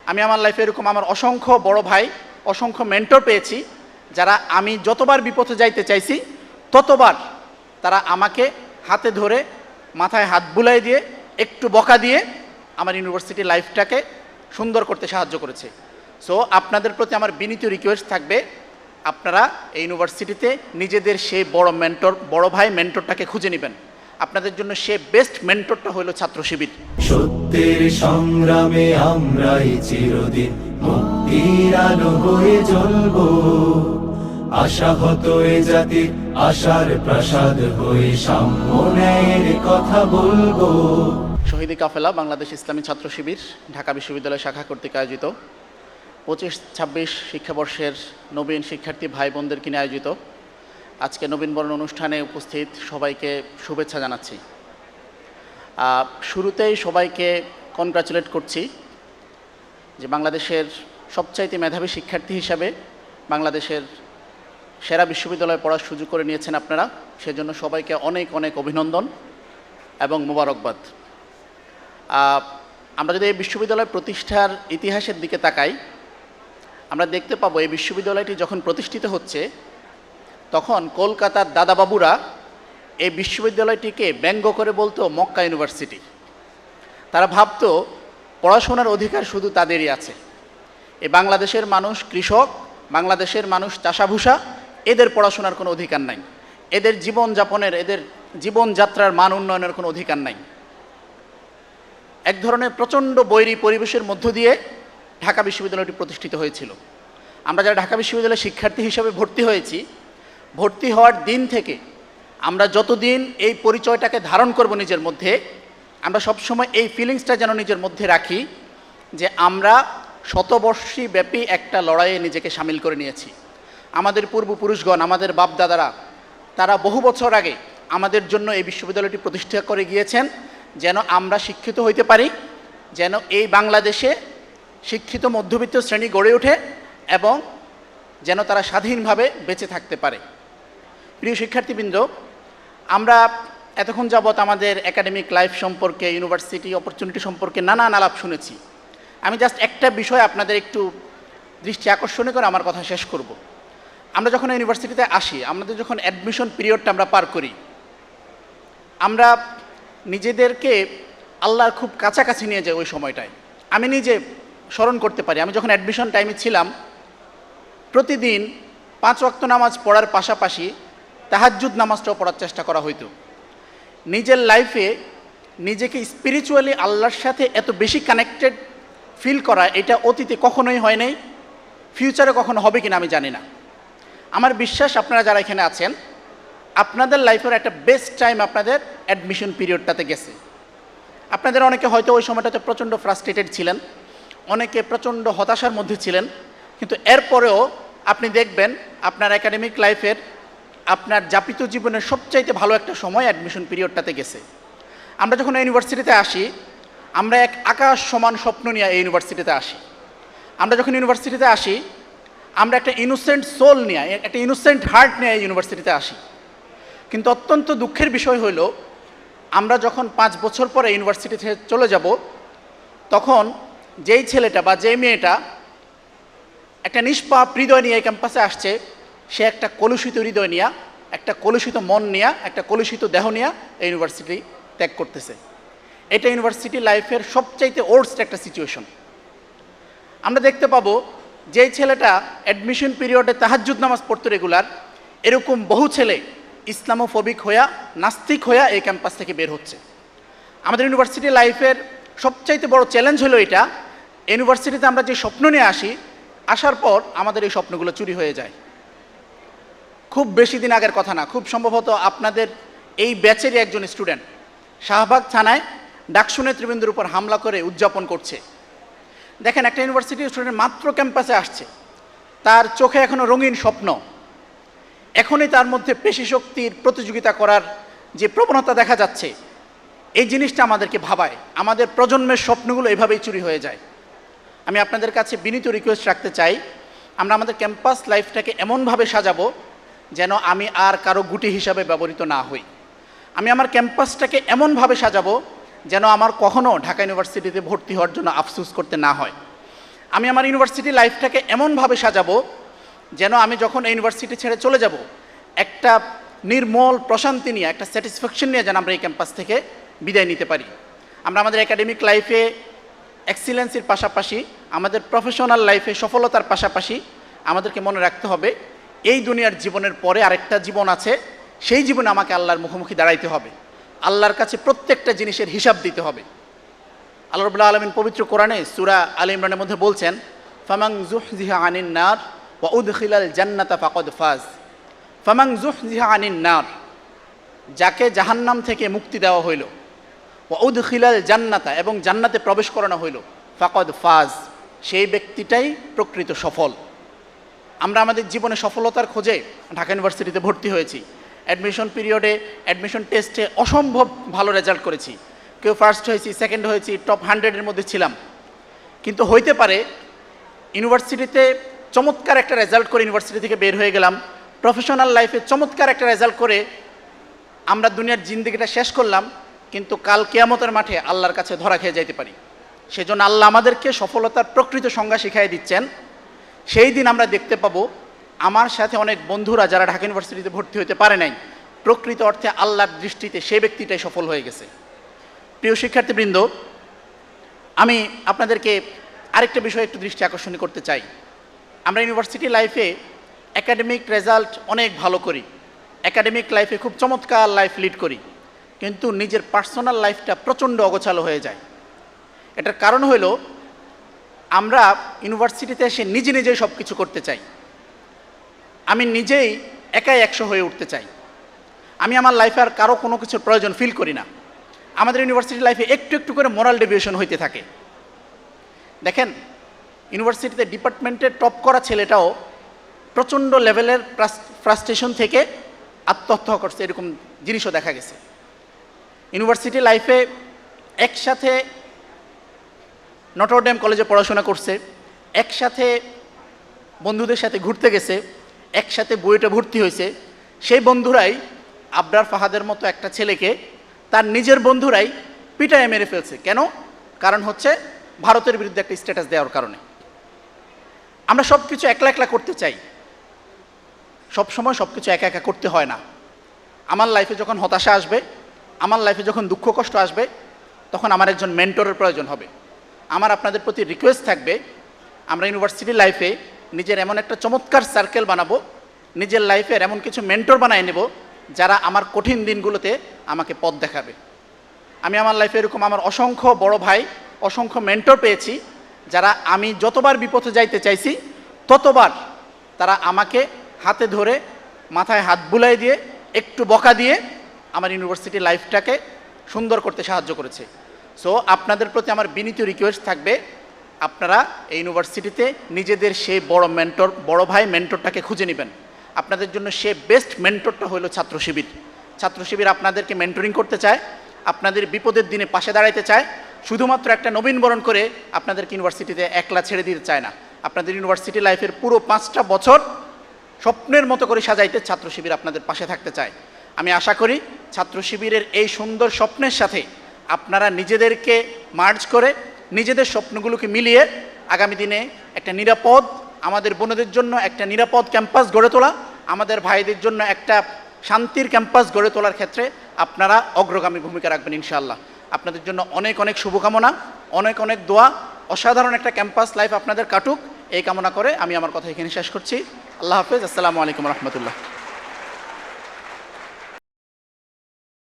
আমি আমার লাইফে এরকম আমার অসংখ্য বড় ভাই, অসংখ্য মেন্টর পেয়েছি, যারা আমি যতবার বিপথে যাইতে চাইছি ততবার তারা আমাকে হাতে ধরে মাথায় হাত বুলাই দিয়ে একটু বকা দিয়ে আমার ইউনিভার্সিটি লাইফটাকে সুন্দর করতে সাহায্য করেছে। সো আপনাদের প্রতি আমার বিনীত রিকোয়েস্ট থাকবে, আপনারা এই ইউনিভার্সিটিতে নিজেদের সেই বড় মেন্টর, বড় ভাই মেন্টরটাকে খুঁজে নেবেন। আপনাদের জন্য সে বেস্ট মেন্টরটা হলো ছাত্র শিবির। সত্যের সংগ্রামে আমরাই চিরদিন মুক্তির আলো হয়ে জ্বলবো, আশাহত এ জাতির আশার প্রাসাদ হয়ে সাম্য ন্যায়ের কথা বলবো। শহীদ কাফেলা বাংলাদেশ ইসলামী ছাত্র শিবির ঢাকা বিশ্ববিদ্যালয় শাখা কর্তৃক আয়োজিত 25-26 শিক্ষাবর্ষের নবীন শিক্ষার্থী ভাই বোনদেরকে নিয়ে আয়োজিত আজকে নবীনবরণ অনুষ্ঠানে উপস্থিত সবাইকে শুভেচ্ছা জানাচ্ছি। শুরুতেই সবাইকে কনগ্রাচুলেট করছি যে বাংলাদেশের সবচাইতে মেধাবী শিক্ষার্থী হিসাবে বাংলাদেশের সেরা বিশ্ববিদ্যালয়ে পড়ার সুযোগ করে নিয়েছেন আপনারা, সেজন্য সবাইকে অনেক অনেক অভিনন্দন এবং মোবারকবাদ। আমরা যদি এই বিশ্ববিদ্যালয় প্রতিষ্ঠার ইতিহাসের দিকে তাকাই, আমরা দেখতে পাবো এই বিশ্ববিদ্যালয়টি যখন প্রতিষ্ঠিত হচ্ছে তখন কলকাতার দাদাবাবুরা এই বিশ্ববিদ্যালয়টিকে ব্যঙ্গ করে বলতো মক্কা ইউনিভার্সিটি। তারা ভাবতো পড়াশোনার অধিকার শুধু তাদেরই আছে, এই বাংলাদেশের মানুষ কৃষক, বাংলাদেশের মানুষ চাষাভূষা, এদের পড়াশোনার কোনো অধিকার নাই, এদের জীবনযাপনের, এদের জীবনযাত্রার মান উন্নয়নের কোনো অধিকার নাই। এক ধরনের প্রচণ্ড বৈরী পরিবেশের মধ্য দিয়ে ঢাকা বিশ্ববিদ্যালয়টি প্রতিষ্ঠিত হয়েছিল। আমরা যারা ঢাকা বিশ্ববিদ্যালয়ের শিক্ষার্থী হিসেবে ভর্তি হয়েছি, ভর্তি হওয়ার দিন থেকে আমরা যতদিন এই পরিচয়টাকে ধারণ করব নিজের মধ্যে, আমরা সবসময় এই ফিলিংসটা যেন নিজের মধ্যে রাখি যে আমরা শতবর্ষী ব্যাপী একটা লড়াইয়ে নিজেকে সামিল করে নিয়েছি। আমাদের পূর্বপুরুষগণ, আমাদের বাপদাদারা, তারা বহু বছর আগে আমাদের জন্য এই বিশ্ববিদ্যালয়টি প্রতিষ্ঠা করে গিয়েছেন যেন আমরা শিক্ষিত হইতে পারি, যেন এই বাংলাদেশে শিক্ষিত মধ্যবিত্ত শ্রেণী গড়ে ওঠে এবং যেন তারা স্বাধীনভাবে বেঁচে থাকতে পারে। প্রিয় শিক্ষার্থীবৃন্দ, আমরা এতক্ষণ যাবৎ আমাদের একাডেমিক লাইফ সম্পর্কে, ইউনিভার্সিটি অপরচুনিটি সম্পর্কে নানান আলাপ শুনেছি। আমি জাস্ট একটা বিষয় আপনাদের একটু দৃষ্টি আকর্ষণীয় করে আমার কথা শেষ করব। আমরা যখন ইউনিভার্সিটিতে আসি, আমাদের যখন অ্যাডমিশন পিরিয়ডটা আমরা পার করি, আমরা নিজেদেরকে আল্লাহর খুব কাছাকাছি নিয়ে যাই ওই সময়টায়। আমি নিজে স্মরণ করতে পারি, আমি যখন অ্যাডমিশন টাইমে ছিলাম প্রতিদিন 5 ওয়াক্ত নামাজ পড়ার পাশাপাশি তাহাজ্জুদ নামাজটাও পড়ার চেষ্টা করা হইতো। নিজের লাইফে নিজেকে স্পিরিচুয়ালি আল্লাহর সাথে এত বেশি কানেক্টেড ফিল করা, এটা অতীতে কখনোই হয় নাই, ফিউচারে কখনো হবে কিনা আমি জানি না। আমার বিশ্বাস আপনারা যারা এখানে আছেন, আপনাদের লাইফের একটা বেস্ট টাইম আপনাদের অ্যাডমিশন পিরিয়ডটাতে গেছে। আপনাদের অনেকে হয়তো ওই সময়টাতে প্রচণ্ড ফ্রাস্ট্রেটেড ছিলেন, অনেকে প্রচণ্ড হতাশার মধ্যে ছিলেন, কিন্তু এরপরেও আপনি দেখবেন আপনার একাডেমিক লাইফের, আপনার যাপিত জীবনের সবচাইতে ভালো একটা সময় অ্যাডমিশন পিরিয়ডটাতে গেছে। আমরা যখন ইউনিভার্সিটিতে আসি, আমরা এক আকাশ সমান স্বপ্ন নিয়ে এই ইউনিভার্সিটিতে আসি। আমরা যখন ইউনিভার্সিটিতে আসি, আমরা একটা ইনোসেন্ট সোল নিয়ে, একটা ইনোসেন্ট হার্ট নিয়ে এই ইউনিভার্সিটিতে আসি। কিন্তু অত্যন্ত দুঃখের বিষয় হলো, আমরা যখন 5 বছর পরে ইউনিভার্সিটিতে চলে যাব, তখন যেই ছেলেটা বা যেই মেয়েটা একটা নিষ্পাপ হৃদয় নিয়ে এই ক্যাম্পাসে আসছে, সে একটা কলুষিত হৃদয় নিয়ে, একটা কলুষিত মন নিয়ে, একটা কলুষিত দেহ নিয়ে এই ইউনিভার্সিটি ত্যাগ করতেছে। এটা ইউনিভার্সিটি লাইফের সবচাইতে ওর্স্ট একটা সিচুয়েশন। আমরা দেখতে পাবো যেই ছেলেটা অ্যাডমিশন পিরিয়ডে তাহাজ্জুদ নামাজ পড়তো রেগুলার, এরকম বহু ছেলে ইসলামোফোবিক হইয়া, নাস্তিক হইয়া এই ক্যাম্পাস থেকে বের হচ্ছে। আমাদের ইউনিভার্সিটি লাইফের সবচাইতে বড় চ্যালেঞ্জ হলো এটা, ইউনিভার্সিটিতে আমরা যে স্বপ্ন নিয়ে আসি, আসার পর আমাদের এই স্বপ্নগুলো চুরি হয়ে যায়। খুব বেশি দিন আগের কথা না, খুব সম্ভবত আপনাদের এই ব্যাচেরই একজন স্টুডেন্ট শাহবাগ থানায় ডাকসু নেতৃবৃন্দের উপর হামলা করে উদযাপন করছে। দেখেন, একটা ইউনিভার্সিটির স্টুডেন্ট মাত্র ক্যাম্পাসে আসছে, তার চোখে এখনও রঙিন স্বপ্ন, এখনই তার মধ্যে পেশিশক্তির প্রতিযোগিতা করার যে প্রবণতা দেখা যাচ্ছে, এই জিনিসটা আমাদেরকে ভাবায়। আমাদের প্রজন্মের স্বপ্নগুলো এভাবেই চুরি হয়ে যায়। আমি আপনাদের কাছে বিনীত রিকোয়েস্ট রাখতে চাই, আমরা আমাদের ক্যাম্পাস লাইফটাকে এমনভাবে সাজাবো যেন আমি আর কারো গুটি হিসাবে ব্যবহৃত না হই। আমি আমার ক্যাম্পাসটাকে এমনভাবে সাজাবো যেন আমার কখনো ঢাকা ইউনিভার্সিটিতে ভর্তি হওয়ার জন্য আফসোস করতে না হয়। আমি আমার ইউনিভার্সিটি লাইফটাকে এমনভাবে সাজাবো যেন আমি যখন এই ইউনিভার্সিটি ছেড়ে চলে যাব একটা নির্মল প্রশান্তি নিয়ে, একটা স্যাটিসফ্যাকশন নিয়ে যেন আমরা এই ক্যাম্পাস থেকে বিদায় নিতে পারি। আমরা আমাদের একাডেমিক লাইফে এক্সিলেন্সির পাশাপাশি আমাদের প্রফেশনাল লাইফে সফলতার পাশাপাশি আমাদেরকে মনে রাখতে হবে এই দুনিয়ার জীবনের পরে আরেকটা জীবন আছে, সেই জীবনে আমাকে আল্লাহর মুখোমুখি দাঁড়াইতে হবে, আল্লাহর কাছে প্রত্যেকটা জিনিসের হিসাব দিতে হবে। আল্লাহ রাব্বুল আলামিন পবিত্র কোরআনে সূরা আলে ইমরানের মধ্যে বলছেন, ফামান যুহজিহা আনিন নার ওয়া উদখিলাল জান্নাতা ফাকাদ ফাজ। ফামান যুহজিহা আনিন নার, যাকে জাহান্নাম থেকে মুক্তি দেওয়া হইল, ওয়া উদখিলাল জান্নাতা, এবং জান্নাতে প্রবেশ করানো হইল, ফাকাদ ফাজ, সেই ব্যক্তিটাই প্রকৃত সফল। আমরা আমাদের জীবনে সফলতার খোঁজে ঢাকা ইউনিভার্সিটিতে ভর্তি হয়েছি। অ্যাডমিশন পিরিয়ডে, অ্যাডমিশন টেস্টে অসম্ভব ভালো রেজাল্ট করেছি। কেউ ফার্স্ট হয়েছি, সেকেন্ড হয়েছি, টপ 100-এর মধ্যে ছিলাম। কিন্তু হইতে পারে ইউনিভার্সিটিতে চমৎকার একটা রেজাল্ট করে ইউনিভার্সিটি থেকে বের হয়ে গেলাম, প্রফেশনাল লাইফে চমৎকার একটা রেজাল্ট করে আমরা দুনিয়ার জিন্দেগিটা শেষ করলাম, কিন্তু কাল কিয়ামতের মাঠে আল্লাহর কাছে ধরা খেয়ে যাইতে পারি। সেজন্য আল্লাহ আমাদেরকে সফলতার প্রকৃত সংজ্ঞা শিখাই দিচ্ছেন। সেই দিন আমরা দেখতে পাবো আমার সাথে অনেক বন্ধুরা যারা ঢাকা ইউনিভার্সিটিতে ভর্তি হতে পারে নাই, প্রকৃত অর্থে আল্লাহর দৃষ্টিতে সেই ব্যক্তিটাই সফল হয়ে গেছে। প্রিয় শিক্ষার্থীবৃন্দ, আমি আপনাদেরকে আরেকটা বিষয়ে একটু দৃষ্টি আকর্ষণ করতে চাই। আমরা ইউনিভার্সিটি লাইফে একাডেমিক রেজাল্ট অনেক ভালো করি, একাডেমিক লাইফে খুব চমৎকার লাইফ লিড করি, কিন্তু নিজের পার্সোনাল লাইফটা প্রচণ্ড অগোছালো হয়ে যায়। এটার কারণ হলো আমরা ইউনিভার্সিটিতে এসে নিজে নিজেই সব কিছু করতে চাই। আমি নিজেই একাই 100 হয়ে উঠতে চাই। আমি আমার লাইফে আর কারো কোনো কিছুর প্রয়োজন ফিল করি না। আমাদের ইউনিভার্সিটি লাইফে একটু একটু করে মোরাল ডেভিয়েশন হইতে থাকে। দেখেন, ইউনিভার্সিটিতে ডিপার্টমেন্টে টপ করা ছেলেটাও প্রচণ্ড লেভেলের ফ্রাস্ট্রেশন থেকে আত্মহত্যা করছে, এরকম জিনিসও দেখা গেছে। ইউনিভার্সিটি লাইফে একসাথে নটরডেম কলেজে পড়াশোনা করছে, একসাথে বন্ধুদের সাথে ঘুরতে গেছে, একসাথে বুয়েটে ভর্তি হয়েছে, সেই বন্ধুরাই আবরার ফাহাদের মতো একটা ছেলেকে তার নিজের বন্ধুরাই পিটায়ে মেরে ফেলছে। কেন? কারণ হচ্ছে ভারতের বিরুদ্ধে একটা স্ট্যাটাস দেওয়ার কারণে। আমরা সব কিছু একলা একলা করতে চাই, সব সময় সব কিছু একা একা করতে হয় না। আমার লাইফে যখন হতাশা আসবে, আমার লাইফে যখন দুঃখ কষ্ট আসবে, তখন আমার একজন মেন্টরের প্রয়োজন হবে। আমার আপনাদের প্রতি রিকোয়েস্ট থাকবে, আমরা ইউনিভার্সিটি লাইফে নিজের এমন একটা চমৎকার সার্কেল বানাবো, নিজের লাইফের এমন কিছু মেন্টর বানায় নেব যারা আমার কঠিন দিনগুলোতে আমাকে পথ দেখাবে। আমি আমার লাইফে এরকম আমার অসংখ্য বড় ভাই, অসংখ্য মেন্টর পেয়েছি, যারা আমি যতবার বিপথে যাইতে চাইছি ততবার তারা আমাকে হাতে ধরে মাথায় হাত বুলাই দিয়ে একটু বকা দিয়ে আমার ইউনিভার্সিটি লাইফটাকে সুন্দর করতে সাহায্য করেছে। সো আপনাদের প্রতি আমার বিনীত রিকোয়েস্ট থাকবে, আপনারা এই ইউনিভার্সিটিতে নিজেদের সেই বড় মেন্টর, বড় ভাই মেন্টরটাকে খুঁজে নেবেন। আপনাদের জন্য সে বেস্ট মেন্টরটা হলো ছাত্র শিবির। ছাত্র শিবির আপনাদেরকে মেন্টরিং করতে চায়, আপনাদের বিপদের দিনে পাশে দাঁড়াইতে চায়, শুধুমাত্র একটা নবীনবরণ করে আপনাদেরকে ইউনিভার্সিটিতে একলা ছেড়ে দিতে চায় না। আপনাদের ইউনিভার্সিটি লাইফের পুরো 5টা বছর স্বপ্নের মতো করে সাজাইতে ছাত্র শিবির আপনাদের পাশে থাকতে চায়। আমি আশা করি ছাত্র শিবিরের এই সুন্দর স্বপ্নের সাথে আপনারা নিজেদেরকে মার্জ করে নিজেদের স্বপ্নগুলোকে মিলিয়ে আগামী দিনে একটা নিরাপদ, আমাদের বোনদের জন্য একটা নিরাপদ ক্যাম্পাস গড়ে তোলা, আমাদের ভাইদের জন্য একটা শান্তির ক্যাম্পাস গড়ে তোলার ক্ষেত্রে আপনারা অগ্রগামী ভূমিকা রাখবেন ইনশাআল্লাহ। আপনাদের জন্য অনেক অনেক শুভকামনা, অনেক অনেক দোয়া। অসাধারণ একটা ক্যাম্পাস লাইফ আপনাদের কাটুক, এই কামনা করে আমি আমার কথা এখানে শেষ করছি। আল্লাহ হাফেজ। আসসালামু আলাইকুম রহমতুল্লাহ।